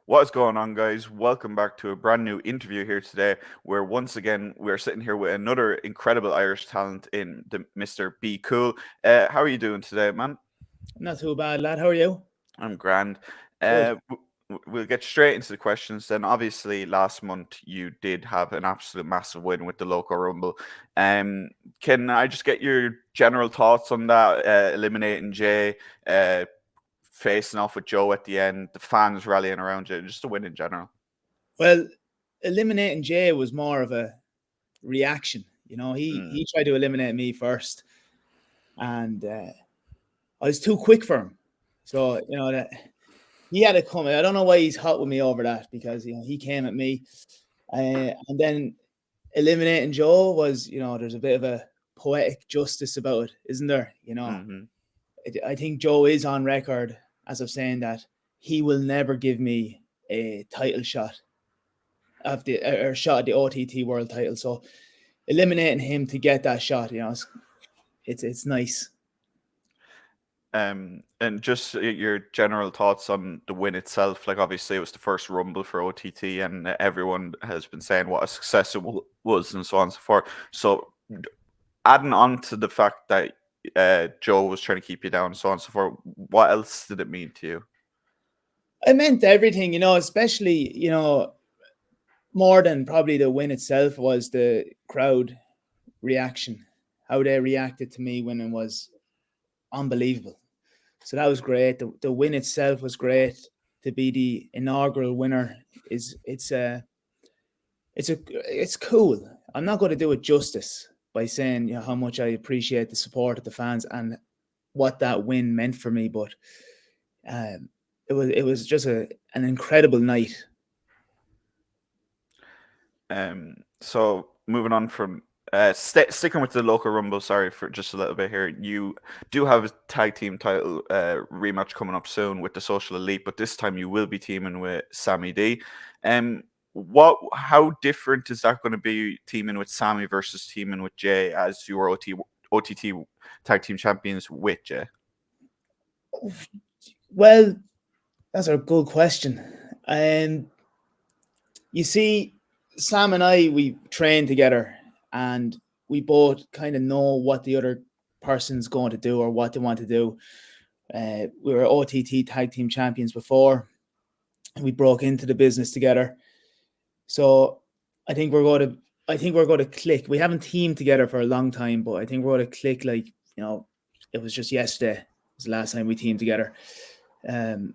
What is going on, guys? Welcome back to a brand new interview here today, where once again we're sitting here with another incredible Irish talent in the Mr. Be Cool. How are you doing today, man? Not too bad, lad. How are you? I'm grand. Good. We'll get straight into the questions. Then, obviously, last month you did have an absolute massive win with the Loco Rumble. Can I just get your general thoughts on that? Eliminating Jay, facing off with Joe at the end, the fans rallying around you, just a win in general. Well, eliminating Jay was more of a reaction. He tried to eliminate me first, and I was too quick for him. So that he had to come. I don't know why he's hot with me over that because he came at me, and then eliminating Joe was there's a bit of a poetic justice about it, isn't there? I think Joe is on record as of saying that he will never give me a title shot of the or shot at the OTT world title. So eliminating him to get that shot, it's nice. And just your general thoughts on the win itself. Like, obviously, it was the first Rumble for OTT, and everyone has been saying what a success it was, and so on and so forth. So, adding on to the fact that Joe was trying to keep you down, and so on and so forth, what else did it mean to you? It meant everything, especially more than probably the win itself was the crowd reaction. How they reacted to me winning was unbelievable. So that was great. The win itself was great. To be the inaugural winner it's cool. I'm not going to do it justice by saying how much I appreciate the support of the fans and what that win meant for me, but it was just an incredible night. So moving on from sticking with the Local Rumble, sorry for just a little bit here. You do have a tag team title rematch coming up soon with the Social Elite, but this time you will be teaming with Sammy D. How different is that going to be, teaming with Sammy versus teaming with Jay as your OTT tag team champions with Jay? Well, that's a good question. You see, Sam and I, we train together and we both kind of know what the other person's going to do or what they want to do. We were OTT tag team champions before and we broke into the business together. So I think we're going to click. We haven't teamed together for a long time, but I think we're going to click like, it was just yesterday. It was the last time we teamed together. Teaming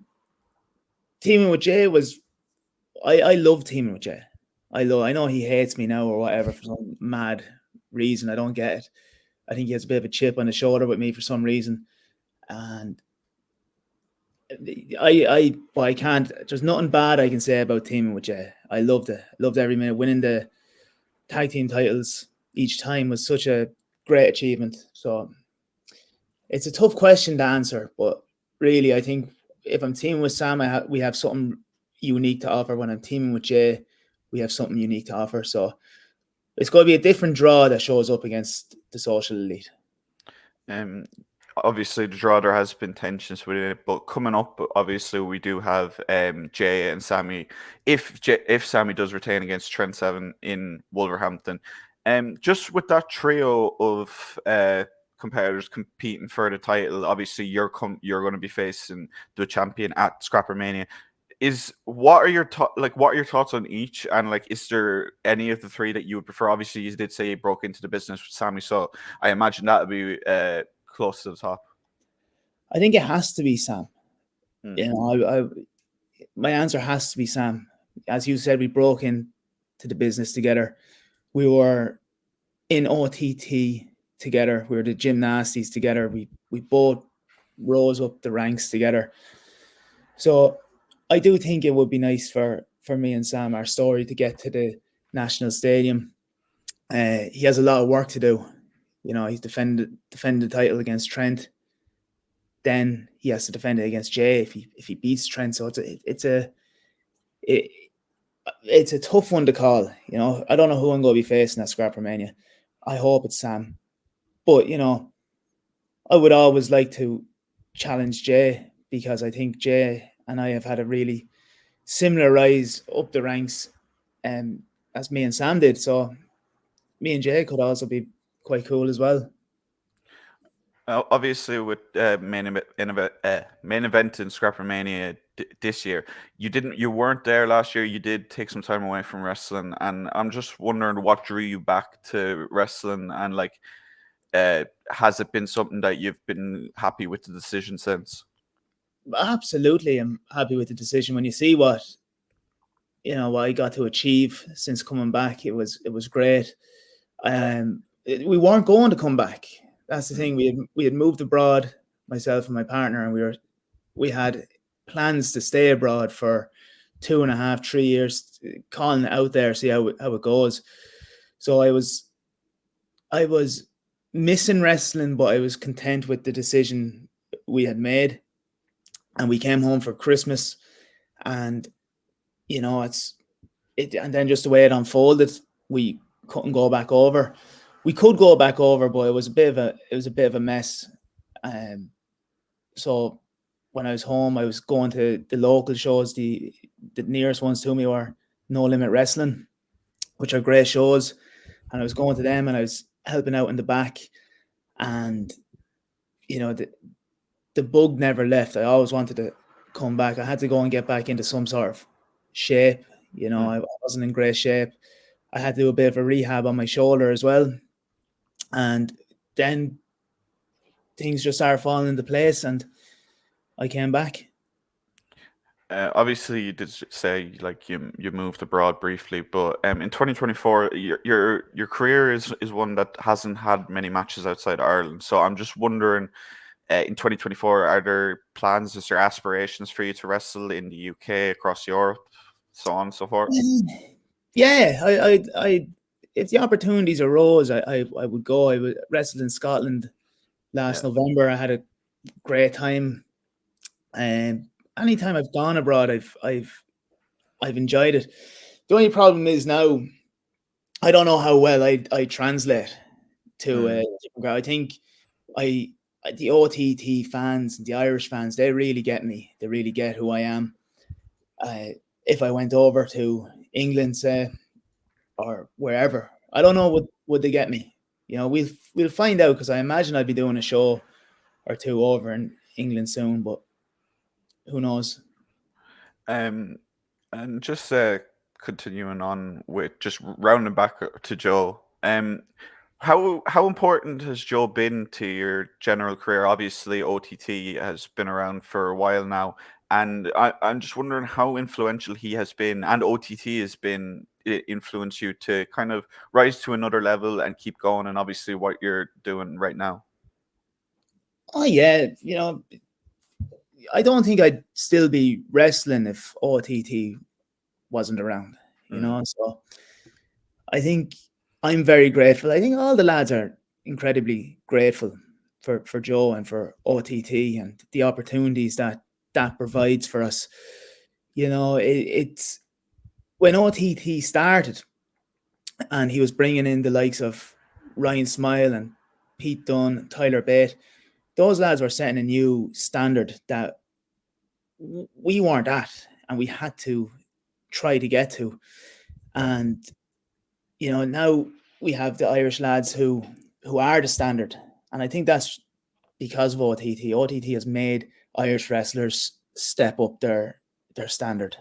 with Jay was, I love teaming with Jay. I know he hates me now or whatever for some mad reason. I don't get it. I think he has a bit of a chip on his shoulder with me for some reason. And I can't, there's nothing bad I can say about teaming with Jay. I loved it. Loved every minute. Winning the tag team titles each time was such a great achievement. So it's a tough question to answer, but really I think if I'm teaming with Sam, we have something unique to offer. When I'm teaming with Jay, we have something unique to offer. So it's going to be a different draw that shows up against the Social Elite. Obviously, the draw, there has been tensions within it, but coming up, obviously, we do have Jay and Sammy. If Sammy does retain against Trent Seven in Wolverhampton, just with that trio of competitors competing for the title, obviously you're going to be facing the champion at Scrapper Mania. What are your thoughts on each, and like, is there any of the three that you would prefer? Obviously, you did say you broke into the business with Sammy, so I imagine that would be close to the top. I think it has to be Sam. My answer has to be Sam. As you said, we broke into the business together. We were in OTT together. We were the gymnasties together. We both rose up the ranks together. So I do think it would be nice for me and Sam, our story, to get to the National Stadium. He has a lot of work to do. He's defended the title against Trent. Then he has to defend it against Jay if he beats Trent. So it's a tough one to call. I don't know who I'm going to be facing at Scrapper Mania. I hope it's Sam, but I would always like to challenge Jay because I think Jay and I have had a really similar rise up the ranks as me and Sam did. So me and Jay could also be quite cool as well. Obviously, with main event in Scrapper Mania this year, you weren't there last year. You did take some time away from wrestling, and I'm just wondering what drew you back to wrestling, and like, has it been something that you've been happy with the decision since? Absolutely, I'm happy with the decision. When you see what I got to achieve since coming back, it was great. We weren't going to come back. That's the thing. We had moved abroad, myself and my partner, and we had plans to stay abroad for 2.5, 3 years, calling it out there, see how it goes. So I was missing wrestling, but I was content with the decision we had made. And we came home for Christmas, and and then just the way it unfolded, we couldn't go back over. We could go back over, but it was a bit of a mess. So when I was home, I was going to the local shows. The nearest ones to me were No Limit Wrestling, which are great shows, and I was going to them, and I was helping out in the back, and the bug never left. I always wanted to come back. I had to go and get back into some sort of shape. I wasn't in great shape. I had to do a bit of a rehab on my shoulder as well. And then things just started falling into place, and I came back. Obviously, you did say like you moved abroad briefly, but in 2024, your career is one that hasn't had many matches outside Ireland. So I'm just wondering, in 2024, are there plans, is there aspirations for you to wrestle in the UK, across Europe, so on and so forth? Yeah, I if the opportunities arose, I would go. I would wrestle in Scotland last November. I had a great time. And anytime I've gone abroad, I've enjoyed it. The only problem is now I don't know how well I translate to I think the OTT fans, the Irish fans, they really get me. They really get who I am. If I went over to England, say, or wherever, I don't know, would they get me? We'll find out, because I imagine I'll be doing a show or two over in England soon, but who knows? And just continuing on with just rounding back to Joe. How important has Joe been to your general career? Obviously, OTT has been around for a while now, and I'm just wondering how influential he has been, and OTT has been influence you to kind of rise to another level and keep going, and obviously what you're doing right now. Oh yeah, I don't think I'd still be wrestling if OTT wasn't around. So I think I'm very grateful. I think all the lads are incredibly grateful for Joe and for OTT and the opportunities that provides for us. It's when OTT started, and he was bringing in the likes of Ryan Smile and Pete Dunne, Tyler Bate. Those lads were setting a new standard that we weren't at, and we had to try to get to. And now we have the Irish lads who are the standard, and I think that's because of OTT. OTT has made Irish wrestlers step up their standard.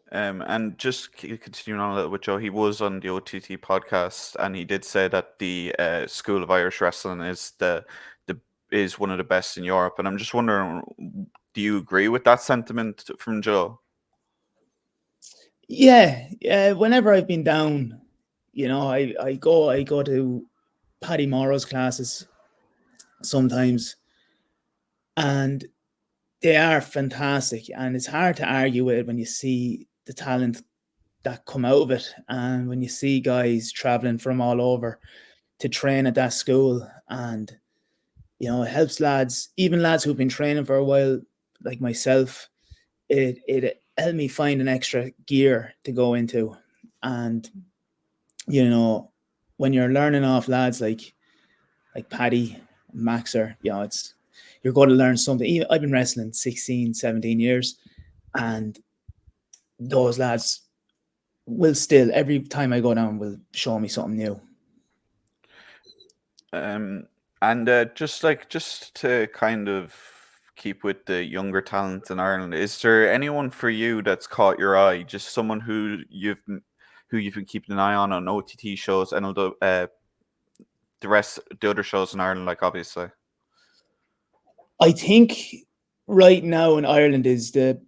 And just continuing on a little with Joe, he was on the OTT podcast, and he did say that the School of Irish Wrestling is is one of the best in Europe. And I'm just wondering, do you agree with that sentiment from Joe? Yeah. Whenever I've been down, I go to Paddy Morrow's classes sometimes, and they are fantastic. And it's hard to argue with it when you see the talent that come out of it, and when you see guys traveling from all over to train at that school. And it helps lads, even lads who've been training for a while, like myself. It helped me find an extra gear to go into. And when you're learning off lads like Paddy, Maxer, you're going to learn something. I've been wrestling 16, 17 years, and those lads will still, every time I go down, will show me something new. And just to kind of keep with the younger talent in Ireland, is there anyone for you that's caught your eye? Just someone who you've been keeping an eye on OTT shows? I know the other shows in Ireland, like, obviously. I think right now in Ireland is the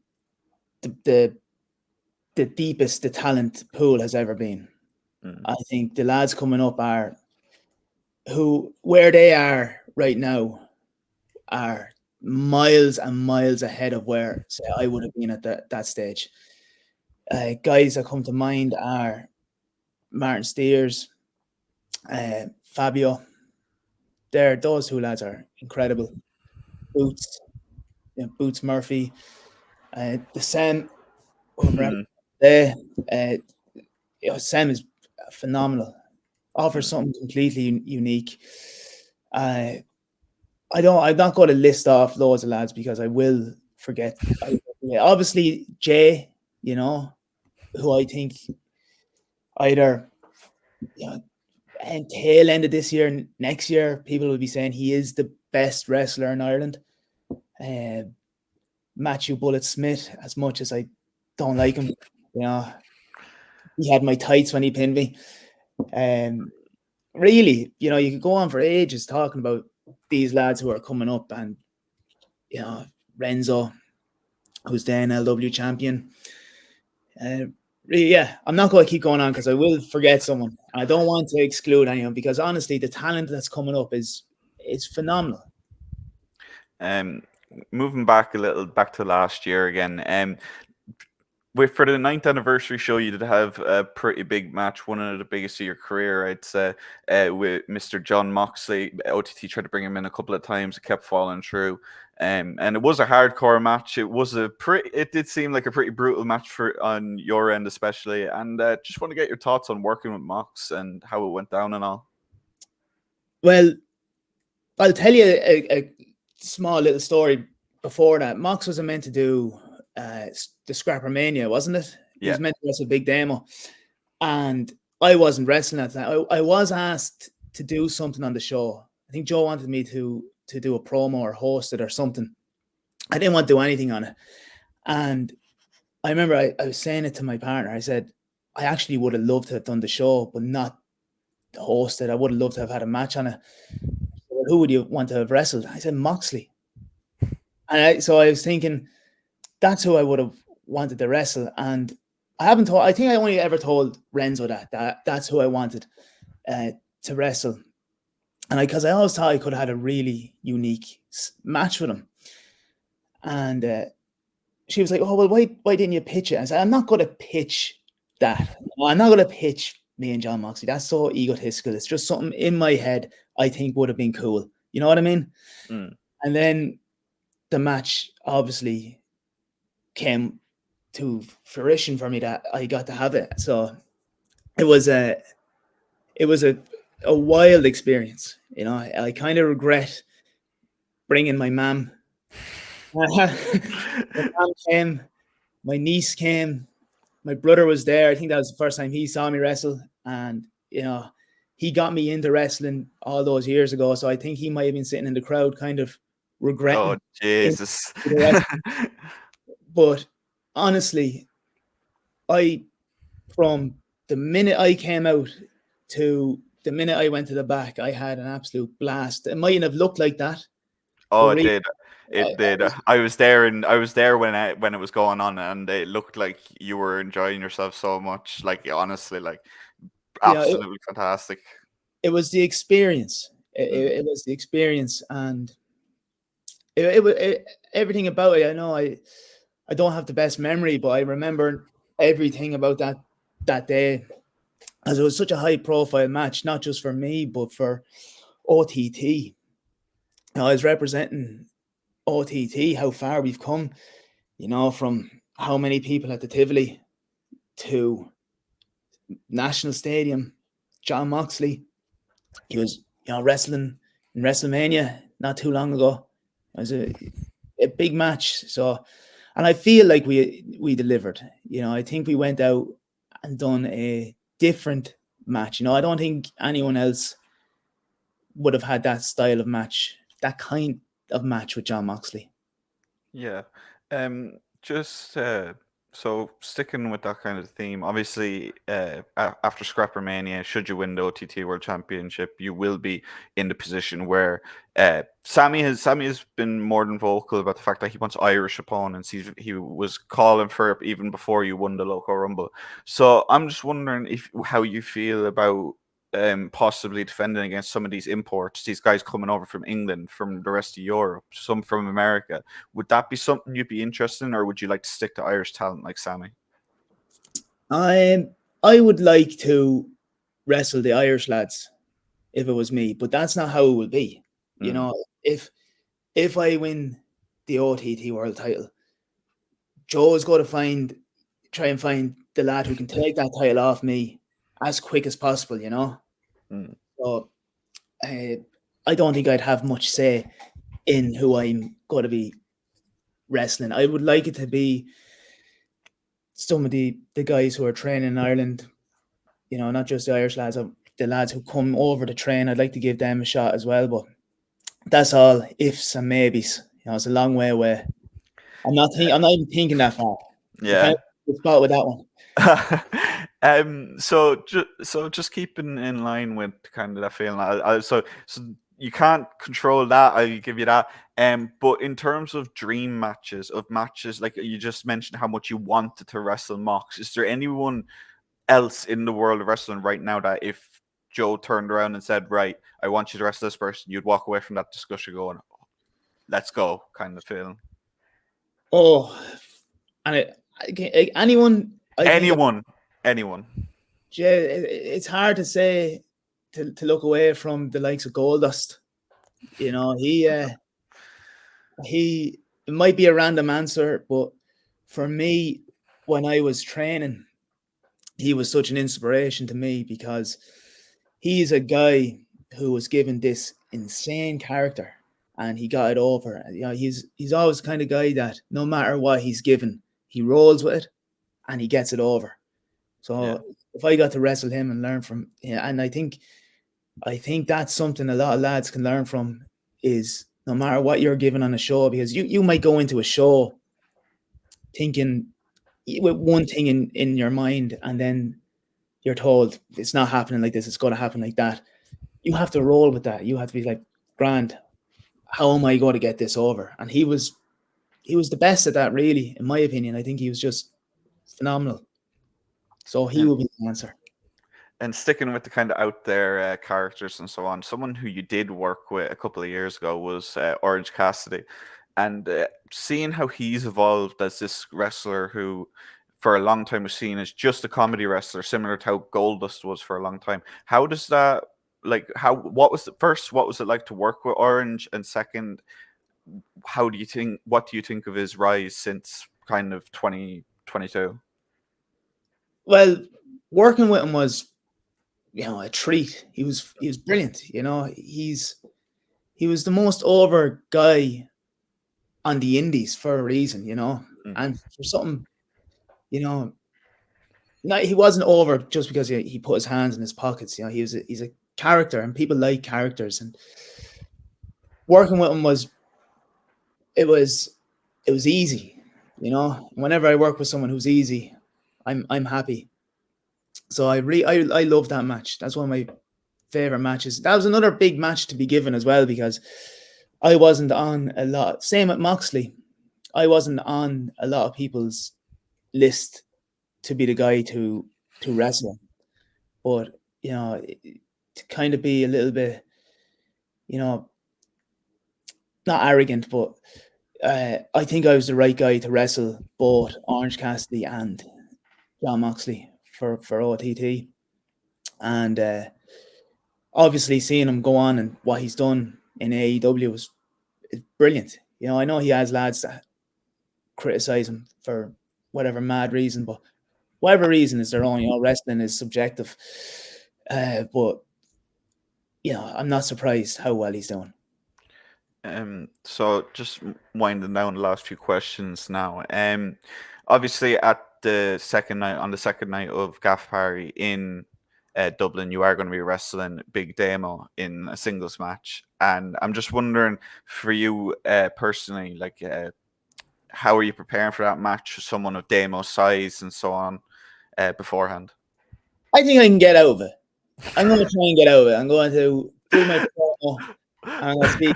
deepest the talent pool has ever been. I think the lads coming up are where they are right now are miles and miles ahead of where, say, I would have been at that stage. Guys that come to mind are Martin Steers, Fabio. Those two lads are incredible. Boots Murphy, the Sam over there. Sam is phenomenal. Offers something completely unique. I'm not going to list off loads of lads because I will forget. Obviously, Jay, who I think either and tail end of this year, next year, people will be saying he is the best wrestler in Ireland. Matthew Bullet Smith, as much as I don't like him, he had my tights when he pinned me. Really, you could go on for ages talking about these lads who are coming up, and Renzo, who's the NLW champion. Really, I'm not going to keep going on because I will forget someone. I don't want to exclude anyone because honestly, the talent that's coming up is phenomenal. Moving back to last year again. For the 9th anniversary show, you did have a pretty big match, one of the biggest of your career, I'd say, with Mr. Jon Moxley. OTT tried to bring him in a couple of times, it kept falling through. And it was a hardcore match. It did seem like a pretty brutal match on your end, especially. And just want to get your thoughts on working with Mox and how it went down and all. Well, I'll tell you a small little story before that. Mox was meant to do the Scrapper Mania, wasn't it? Yeah. He was meant to wrestle Big Damo. And I wasn't wrestling at that. I was asked to do something on the show. I think Joe wanted me to do a promo or host it or something. I didn't want to do anything on it. And I remember I was saying it to my partner. I said, I actually would have loved to have done the show, but not hosted. I would have loved to have had a match on it. Said, who would you want to have wrestled? I said, Moxley. And so I was thinking, that's who I would have wanted to wrestle. And I think I only ever told Renzo that's who I wanted to wrestle. And because I always thought I could have had a really unique match with him. And she was like, oh, well, why didn't you pitch it? I said, I'm not going to pitch that. I'm not going to pitch me and Jon Moxley. That's so egotistical. It's just something in my head I think would have been cool. You know what I mean? And then the match obviously came to fruition for me that I got to have it. So it was a wild experience. I kind of regret bringing my mom. My mom came, my niece came, my brother was there. I think that was the first time he saw me wrestle, and he got me into wrestling all those years ago. So I think he might have been sitting in the crowd, kind of regretting. Oh Jesus! But honestly, from the minute I came out to the minute I went to the back, I had an absolute blast. It mightn't have looked like that. Oh, it did. It did. I was there when it was going on, and it looked like you were enjoying yourself so much. Like, honestly, like, absolutely fantastic. It was the experience. It was the experience, and it was everything about it. I know I don't have the best memory, but I remember everything about that day, as it was such a high profile match, not just for me, but for OTT. I was representing OTT, how far we've come, from how many people at the Tivoli to National Stadium. Jon Moxley, he was, wrestling in WrestleMania not too long ago. It was a big match. So And I feel like we delivered. You know, I think we went out and done a different match. You know, I don't think anyone else would have had that style of match, that kind of match with Jon Moxley. Yeah. Just so sticking with that kind of theme, obviously, after Scrapper Mania, should you win the OTT World Championship, you will be in the position where Sammy has been more than vocal about the fact that he wants Irish opponents. He was calling for it even before you won the Loco Rumble. So I'm just wondering how you feel about possibly defending against some of these imports, these guys coming over from England, from the rest of Europe, some from America. Would that be something you'd be interested in, or would you like to stick to Irish talent like Sammy? I would like to wrestle the Irish lads if it was me, but that's not how it will be. You know, if I win the OTT World Title, Joe is going to try and find the lad who can take that title off me as quick as possible. You know, so I don't think I'd have much say in who I'm going to be wrestling. I would like it to be some of the guys who are training in Ireland, you know, not just the Irish lads, the lads who come over to train. I'd like to give them a shot as well, but that's all ifs and maybes. You know, it's a long way away. I'm not even thinking that far. Yeah. Spot with that one. So just keeping in line with kind of that feeling. So you can't control that. I'll give you that. But in terms of dream matches, like you just mentioned how much you wanted to wrestle Mox, is there anyone else in the world of wrestling right now that if Joe turned around and said, "Right, I want you to wrestle this person," you'd walk away from that discussion going, "Let's go," kind of feeling? Oh, and anyone. Anyone. It's hard to say to look away from the likes of Goldust. You know, it might be a random answer, but for me, when I was training, he was such an inspiration to me because he's a guy who was given this insane character and he got it over. You know, he's always the kind of guy that no matter what he's given, he rolls with it and he gets it over. So if I got to wrestle him and learn from him, and I think that's something a lot of lads can learn from, is no matter what you're given on a show, because you might go into a show thinking with one thing in your mind, and then you're told it's not happening like this, it's going to happen like that. You have to roll with that. You have to be like, grand, how am I going to get this over? And he was the best at that, really, in my opinion. I think he was just phenomenal. So he will be the answer. And sticking with the kind of out there characters and so on, someone who you did work with a couple of years ago was Orange Cassidy. And seeing how he's evolved as this wrestler who, for a long time, was seen as just a comedy wrestler, similar to how Goldust was for a long time. How does that, what was it like to work with Orange? And second, what do you think of his rise since kind of 2022? Well, working with him was, you know, a treat. He was brilliant. You know, he was the most over guy on the indies for a reason, you know, and for something, you know, he wasn't over just because he put his hands in his pockets. You know, he's a character, and people like characters. And working with him was easy. You know, whenever I work with someone who's easy, I'm happy. So I love that match. That's one of my favorite matches. That was another big match to be given as well, because I wasn't on a lot. Same with Moxley. I wasn't on a lot of people's list to be the guy to wrestle. But, you know, to kind of be a little bit, you know, not arrogant, but I think I was the right guy to wrestle both Orange Cassidy and Jon Moxley for OTT. And obviously seeing him go on and what he's done in AEW is brilliant. You know, I know he has lads that criticize him for whatever mad reason, but whatever reason is their own. You know, wrestling is subjective. But, you know, I'm not surprised how well he's doing. So just winding down the last few questions now. Obviously at the second night of Gaff Party in Dublin, you are going to be wrestling Big Damo in a singles match, and I'm just wondering for you personally, like, how are you preparing for that match for someone of Damo's size and so on beforehand? I think I can get out of it. I'm going to try and get out of it. I'm going to do my promo. I'm going to speak.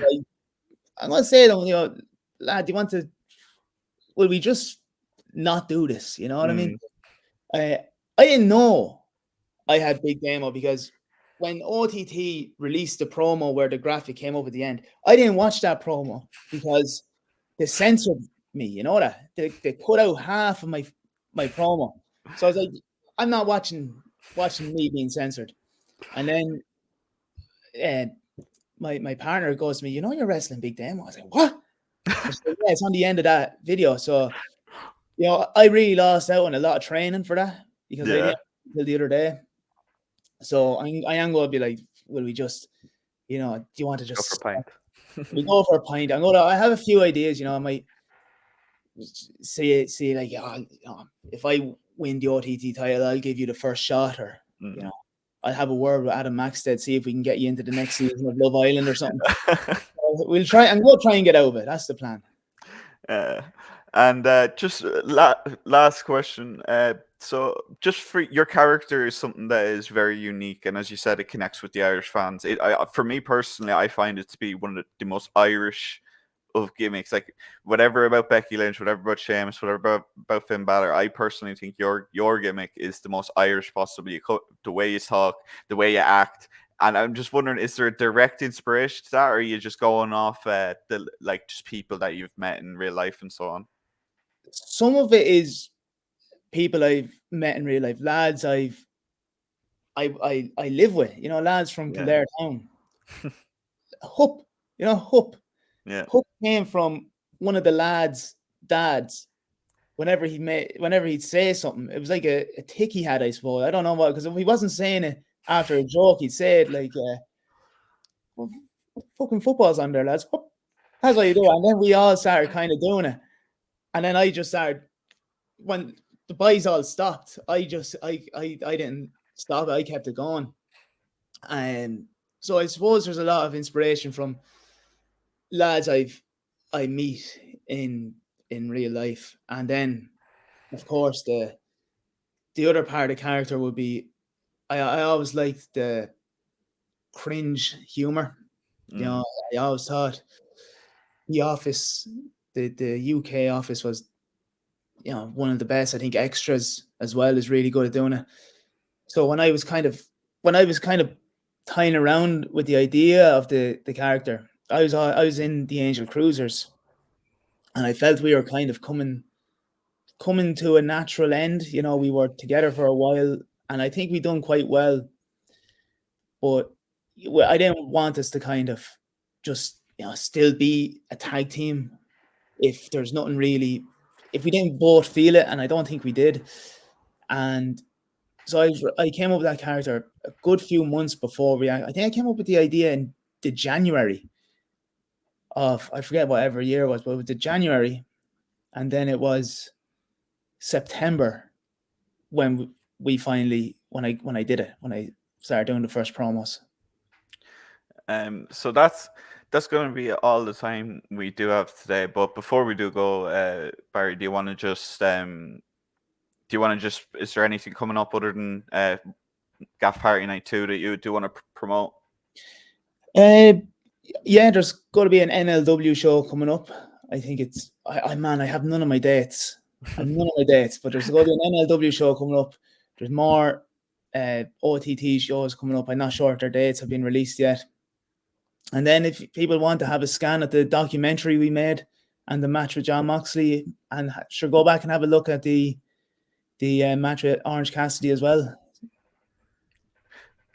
I'm going to say to him, lad, do you want to? Will we just not do this? You know what I mean? I didn't know I had Big Damo because when OTT released the promo where the graphic came up at the end, I didn't watch that promo because they censored me. You know that they cut out half of my promo. So I was like, I'm not watching me being censored. And then my partner goes to me, you're wrestling Big Damo. I was like, what? I said, yeah, it's on the end of that video. So, I really lost out on a lot of training for that because I didn't until the other day. So I am going to be like, will we just, do you want to just go for a pint? We go for a pint. I have a few ideas, I might say like, if I win the OTT title, I'll give you the first shot, or I'll have a word with Adam Maxted, see if we can get you into the next season of Love Island or something. We'll try and we'll try and get out of it. That's the plan. And just last question. So just for your character is something that is very unique, and as you said, it connects with the Irish fans. For me personally, I find it to be one of the most Irish of gimmicks. Like, whatever about Becky Lynch, whatever about Sheamus, whatever about Finn Balor, I personally think your gimmick is the most Irish possible. The way you talk, the way you act. And I'm just wondering, is there a direct inspiration to that, or are you just going off just people that you've met in real life and so on? Some of it is people I've met in real life, lads I live with, lads from Kildare town. Hup, Hup. Yeah. Hup came from one of the lads' dads. Whenever he'd say something, it was like a tick he had, I suppose. I don't know what, because if he wasn't saying it after a joke, he'd say it like, well, fucking football's on there, lads. That's what you do. And then we all started kind of doing it. And then I just started, when the boys all stopped, I didn't stop it. I kept it going. And so I suppose there's a lot of inspiration from lads I meet in real life. And then, of course, the other part of the character would be, I always liked the cringe humor. I always thought the Office, the UK Office was, one of the best. I think Extras as well is really good at doing it. So when I was kind of tying around with the idea of the character, I was in the Angel Cruisers, and I felt we were kind of coming to a natural end. We were together for a while, and I think we done quite well. But I didn't want us to kind of just still be a tag team if there's nothing really, if we didn't both feel it, and I don't think we did. And so I came up with that character a good few months before I think I came up with the idea in the January of, I forget whatever year it was, but it was the January, and then it was September when we finally, when I did it, when I started doing the first promos. So that's going to be all the time we do have today. But before we do go, Barry, do you want to just is there anything coming up other than Gaff Party Night 2 that you do want to promote? Yeah, there's got to be an NLW show coming up. I think it's, I have none of my dates. But there's going to be an NLW show coming up. There's more OTT shows coming up. I'm not sure if their dates have been released yet. And then if people want to have a scan at the documentary we made and the match with Jon Moxley, and sure, go back and have a look at the match with Orange Cassidy as well.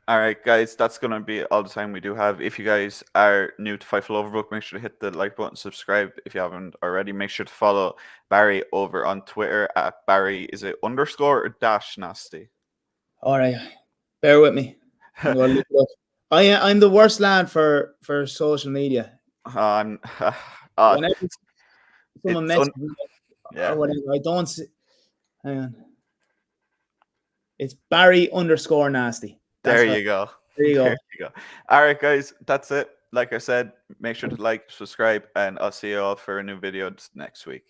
All right, guys, that's going to be all the time we do have. If you guys are new to Fightful Overbooked, make sure to hit the like button, subscribe if you haven't already. Make sure to follow Barry over on Twitter at Barry, is it _ or -nasty? All right, bear with me. I'm the worst lad for social media. Whenever someone messages me or whatever, I don't see. Hang on. It's Barry_nasty. There you go. There you go. All right, guys, that's it. Like I said, make sure to like, subscribe, and I'll see you all for a new video next week.